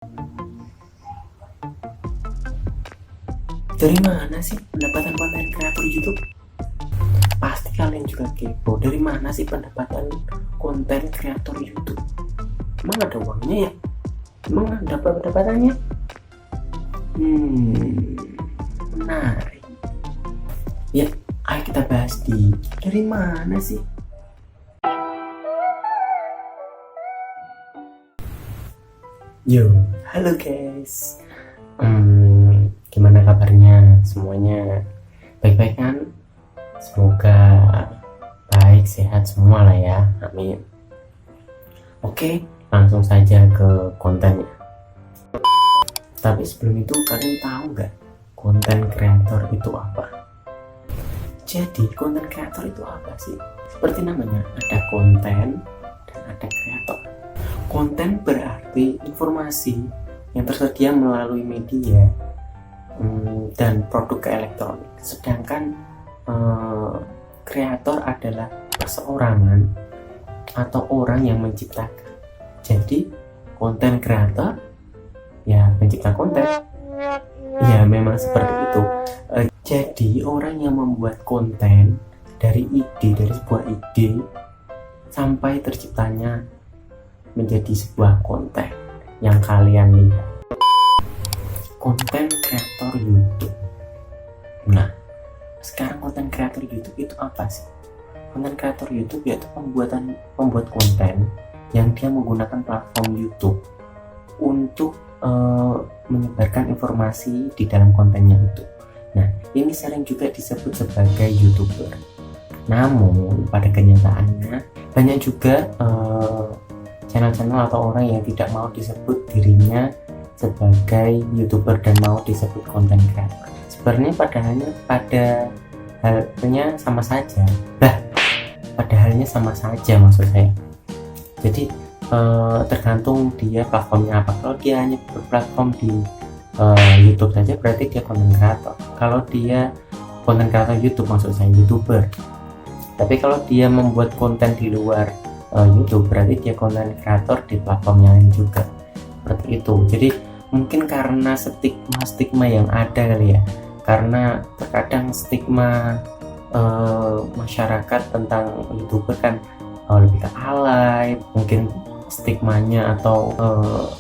Dari mana sih pendapatan konten kreator YouTube? Pasti kalian juga kepo. Dari mana sih pendapatan konten kreator YouTube? Emang ada uangnya ya? Emang ada pendapatannya? Menarik. Ya, ayo kita bahas dari mana sih? Yo, halo guys. Gimana kabarnya semuanya? Baik-baik kan? Semoga baik, sehat semua lah ya. Amin. Oke, langsung saja ke kontennya. Tapi sebelum itu kalian tahu nggak konten kreator itu apa? Jadi konten kreator itu apa sih? Seperti namanya, ada konten dan ada kreator. Konten berarti informasi yang tersedia melalui media dan produk elektronik. Sedangkan kreator adalah perseorangan atau orang yang menciptakan. Jadi konten kreator ya pencipta konten. Ya memang seperti itu. Jadi orang yang membuat konten dari sebuah ide sampai terciptanya menjadi sebuah konten yang kalian lihat. Konten kreator YouTube. Nah, sekarang konten kreator YouTube itu apa sih? Konten kreator YouTube yaitu pembuat konten yang dia menggunakan platform YouTube untuk menyebarkan informasi di dalam kontennya itu. Nah, ini sering juga disebut sebagai YouTuber. Namun pada kenyataannya banyak juga channel-channel atau orang yang tidak mau disebut dirinya sebagai YouTuber dan mau disebut konten kreator. Sebenarnya pada halnya sama saja. Pada halnya sama saja maksud saya. Jadi tergantung dia platformnya apa. Kalau dia hanya berplatform di YouTube saja berarti dia konten kreator. Kalau dia konten kreator YouTube maksud saya YouTuber. Tapi kalau dia membuat konten di luar YouTube berarti dia konten kreator di platform yang lain juga. Seperti itu. Jadi mungkin karena stigma yang ada kali ya, karena terkadang stigma masyarakat tentang YouTuber kan lebih ke alay, mungkin stigmanya atau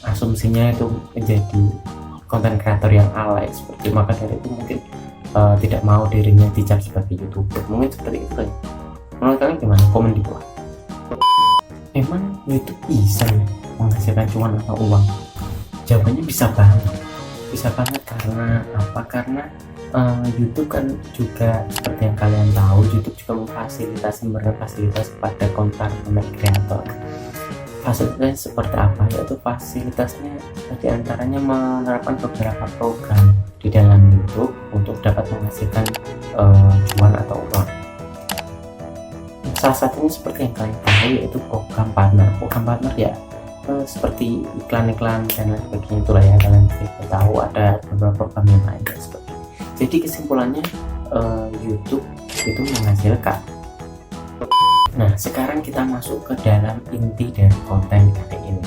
asumsinya itu menjadi konten kreator yang alay, seperti maka dari itu mungkin tidak mau dirinya dicap sebagai YouTuber. Mungkin seperti itu ya. Menurut kalian gimana? Komen di bawah. Emang YouTube bisa ya menghasilkan cuan atau uang? Jawabannya bisa banget karena apa? Karena YouTube kan juga seperti yang kalian tahu, YouTube juga memberikan fasilitas kepada konten kreator. Fasilitasnya seperti apa? Yaitu fasilitasnya diantaranya menerapkan beberapa program di dalam YouTube untuk dapat menghasilkan cuan atau uang. Salah satunya seperti yang kalian tahu yaitu program partner. Program partner ya seperti iklan-iklan dan lain sebagainya, itulah ya, kalian bisa tahu ada beberapa program yang lain seperti itu. Jadi kesimpulannya YouTube itu menghasilkan. Nah, sekarang kita masuk ke dalam inti dari konten kali ini.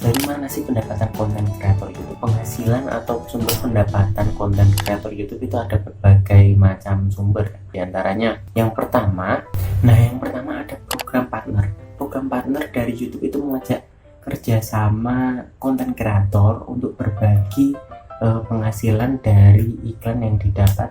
Dari mana sih pendapatan konten kreator YouTube? Penghasilan atau sumber pendapatan konten kreator YouTube itu ada berbagai macam sumber. Di antaranya yang pertama ada program partner. Program partner dari YouTube itu mengajak kerjasama konten kreator untuk berbagi penghasilan dari iklan yang didapat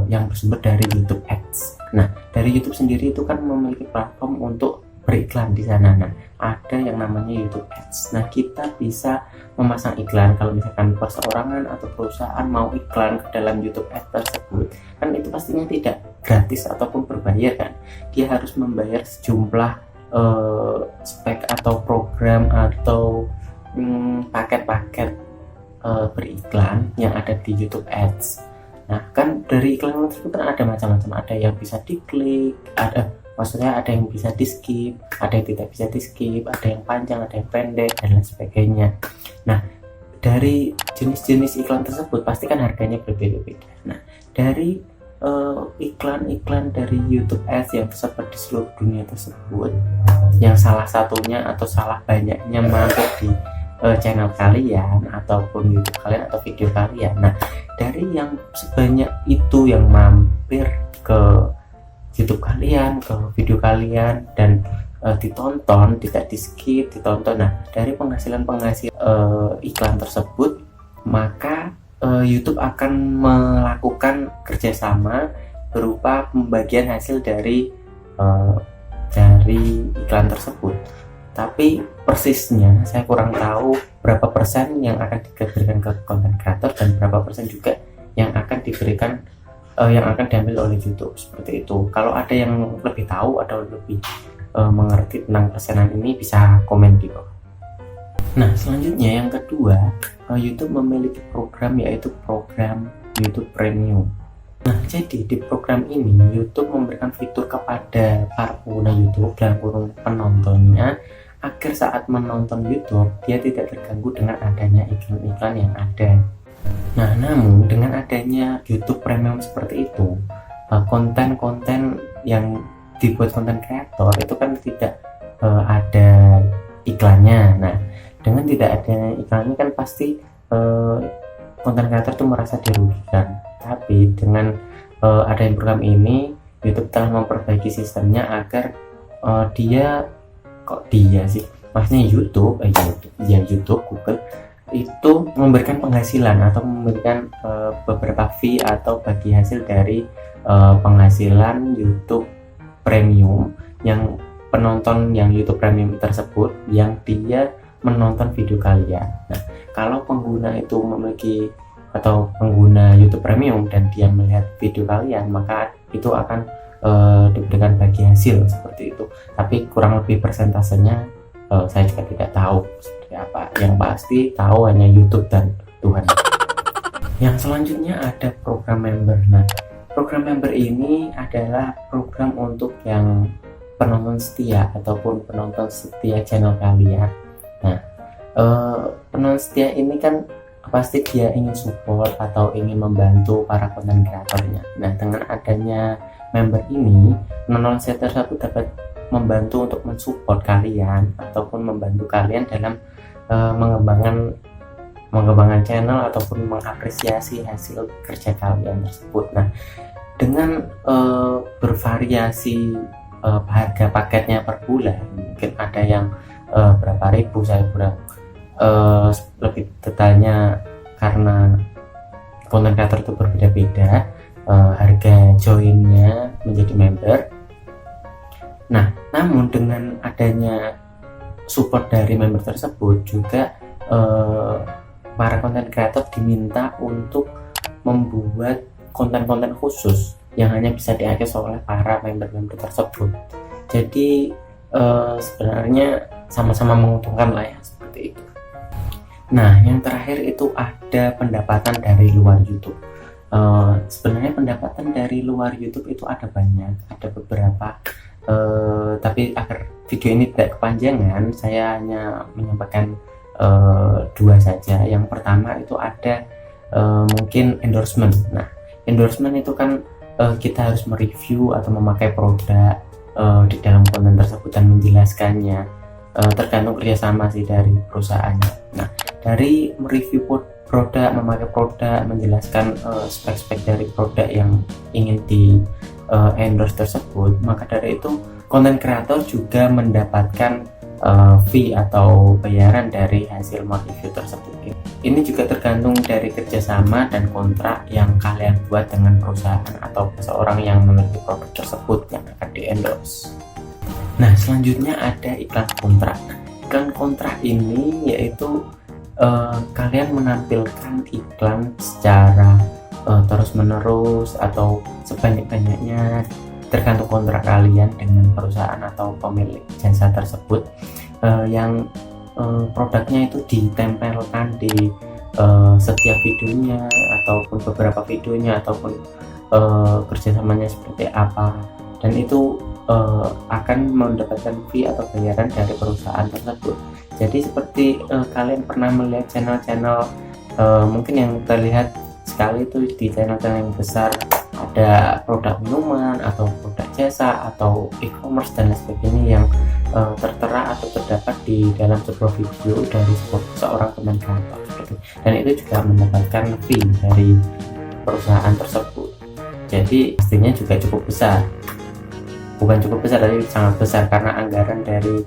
yang bersumber dari YouTube Ads. Nah, dari YouTube sendiri itu kan memiliki platform untuk beriklan di sana. Nah, ada yang namanya YouTube Ads. Nah, kita bisa memasang iklan kalau misalkan perseorangan atau perusahaan mau iklan ke dalam YouTube Ads tersebut. Kan itu pastinya tidak gratis ataupun berbayar kan. Dia harus membayar sejumlah spek atau program atau paket-paket beriklan yang ada di YouTube Ads. Nah, kan dari iklan tersebut kan ada macam-macam. Ada yang bisa diklik, maksudnya ada yang bisa di skip, ada yang tidak bisa di skip, ada yang panjang, ada yang pendek, dan lain sebagainya. Nah, dari jenis-jenis iklan tersebut pasti kan harganya berbeda-beda. Nah, dari iklan-iklan dari YouTube Ads yang tersebar di seluruh dunia tersebut, yang salah satunya atau salah banyaknya mampir di channel kalian ataupun YouTube kalian atau video kalian. Nah, dari yang sebanyak itu yang mampir ke YouTube kalian, ke video kalian dan ditonton, tidak di skip, ditonton. Nah, dari penghasilan iklan tersebut, maka YouTube akan melakukan kerjasama berupa pembagian hasil dari iklan tersebut. Tapi persisnya saya kurang tahu berapa persen yang akan diberikan ke konten kreator dan berapa persen juga yang akan diberikan yang akan diambil oleh YouTube, seperti itu. Kalau ada yang lebih tahu atau lebih mengerti tentang persenan ini, bisa komen di bawah. Nah, selanjutnya yang kedua, YouTube memiliki program, yaitu program YouTube Premium. Nah, jadi di program ini YouTube memberikan fitur kepada para pengguna YouTube dan penontonnya agar saat menonton YouTube dia tidak terganggu dengan adanya iklan-iklan yang ada. Nah, namun dengan adanya YouTube Premium seperti itu, konten-konten yang dibuat konten kreator itu kan tidak ada iklannya. Nah, dengan tidak adanya iklannya kan pasti konten kreator itu merasa dirugikan. Tapi dengan adanya program ini, YouTube telah memperbaiki sistemnya agar maksudnya YouTube Google itu memberikan penghasilan atau memberikan beberapa fee atau bagi hasil dari penghasilan YouTube Premium yang penonton yang YouTube Premium tersebut yang dia menonton video kalian. Nah, kalau pengguna itu memiliki atau pengguna YouTube Premium dan dia melihat video kalian, maka itu akan diberikan bagi hasil seperti itu. Tapi kurang lebih persentasenya saya juga tidak tahu seperti apa. Yang pasti tahu hanya YouTube dan Tuhan. Yang selanjutnya ada program member. Nah, program member ini adalah program untuk yang penonton setia ataupun penonton setia channel kalian. Nah, penonton setia ini kan pasti dia ingin support atau ingin membantu para konten kreatornya. Nah, dengan adanya member ini, penonton setia tersebut dapat membantu untuk mensupport kalian ataupun membantu kalian dalam mengembangkan channel ataupun mengapresiasi hasil kerja kalian tersebut. Nah, dengan bervariasi harga paketnya per bulan, mungkin ada yang berapa ribu, saya kurang lebih detailnya karena konten kreator itu berbeda-beda harga joinnya menjadi member. Nah, namun dengan adanya support dari member tersebut juga para konten kreator diminta untuk membuat konten-konten khusus yang hanya bisa diakses oleh para member-member tersebut. Jadi sebenarnya sama-sama menguntungkan lah ya, seperti itu. Nah, yang terakhir itu ada pendapatan dari luar YouTube. Sebenarnya pendapatan dari luar YouTube itu ada banyak, ada beberapa. Tapi agar video ini tidak kepanjangan, saya hanya menyampaikan dua saja. Yang pertama itu ada mungkin endorsement. Nah, endorsement itu kan kita harus mereview atau memakai produk di dalam konten tersebut dan menjelaskannya. Tergantung kerjasama sih dari perusahaannya. Nah, dari mereview produk, memakai produk, menjelaskan spek-spek dari produk yang ingin di endorse tersebut, maka dari itu konten kreator juga mendapatkan fee atau bayaran dari hasil mereview tersebut. Ini juga tergantung dari kerjasama dan kontrak yang kalian buat dengan perusahaan atau seseorang yang memiliki produk tersebut yang akan di endorse. Nah, selanjutnya ada iklan kontrak. Iklan kontrak ini yaitu kalian menampilkan iklan secara terus-menerus atau sebanyak-banyaknya, tergantung kontrak kalian dengan perusahaan atau pemilik jasa tersebut, yang produknya itu ditempelkan di setiap videonya ataupun beberapa videonya ataupun kerjasamanya seperti apa, dan itu akan mendapatkan fee atau bayaran dari perusahaan tersebut. Jadi seperti kalian pernah melihat channel-channel mungkin yang terlihat sekali itu di channel-channel yang besar, ada produk minuman atau produk jasa atau e-commerce dan lain sebagainya yang tertera atau terdapat di dalam sebuah video dari seorang konten kreator gitu. Dan itu juga mendapatkan fee dari perusahaan tersebut. Jadi pastinya juga cukup besar, bukan cukup besar tapi sangat besar, karena anggaran dari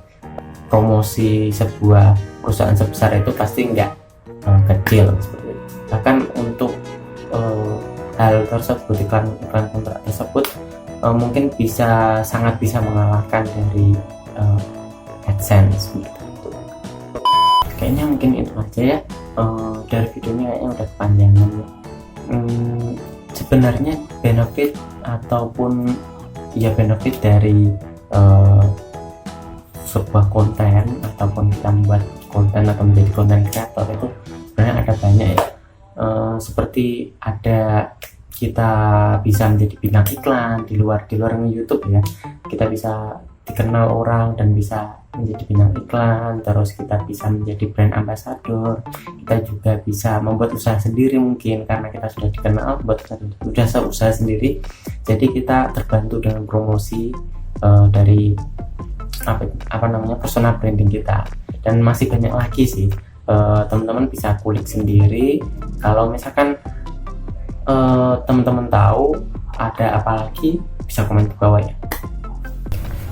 promosi sebuah perusahaan sebesar itu pasti nggak kecil seperti itu. Bahkan untuk hal tersebut, iklan kontrak tersebut mungkin sangat bisa mengalahkan dari AdSense gitu. Kayaknya mungkin itu aja ya, dari videonya kayaknya udah kepanjangan. Sebenarnya benefit ataupun benefit dari sebuah konten ataupun kita membuat konten atau menjadi konten kreator itu sebenarnya ada banyak ya. Seperti ada kita bisa menjadi bintang iklan di luar YouTube ya, kita bisa dikenal orang dan bisa menjadi bintang iklan, terus kita bisa menjadi brand ambassador, kita juga bisa membuat usaha sendiri mungkin karena kita sudah dikenal, sudah usaha sendiri, jadi kita terbantu dengan promosi dari personal branding kita. Dan masih banyak lagi sih, teman-teman bisa kulik sendiri. Kalau misalkan teman-teman tahu ada apa lagi, bisa komen di bawah ya.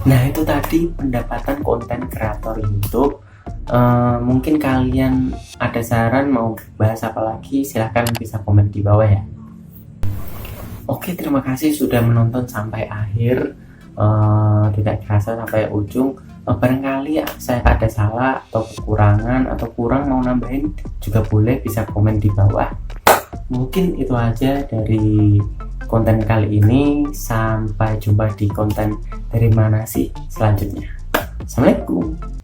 Nah, itu tadi pendapatan konten kreator YouTube. Mungkin kalian ada saran mau bahas apa lagi, silahkan bisa komen di bawah ya. Oke, terima kasih sudah menonton sampai akhir, tidak terasa sampai ujung. Barangkali saya ada salah atau kekurangan atau kurang mau nambahin juga boleh, bisa komen di bawah. Mungkin itu aja dari konten kali ini. Sampai jumpa di konten dari mana sih selanjutnya. Assalamualaikum.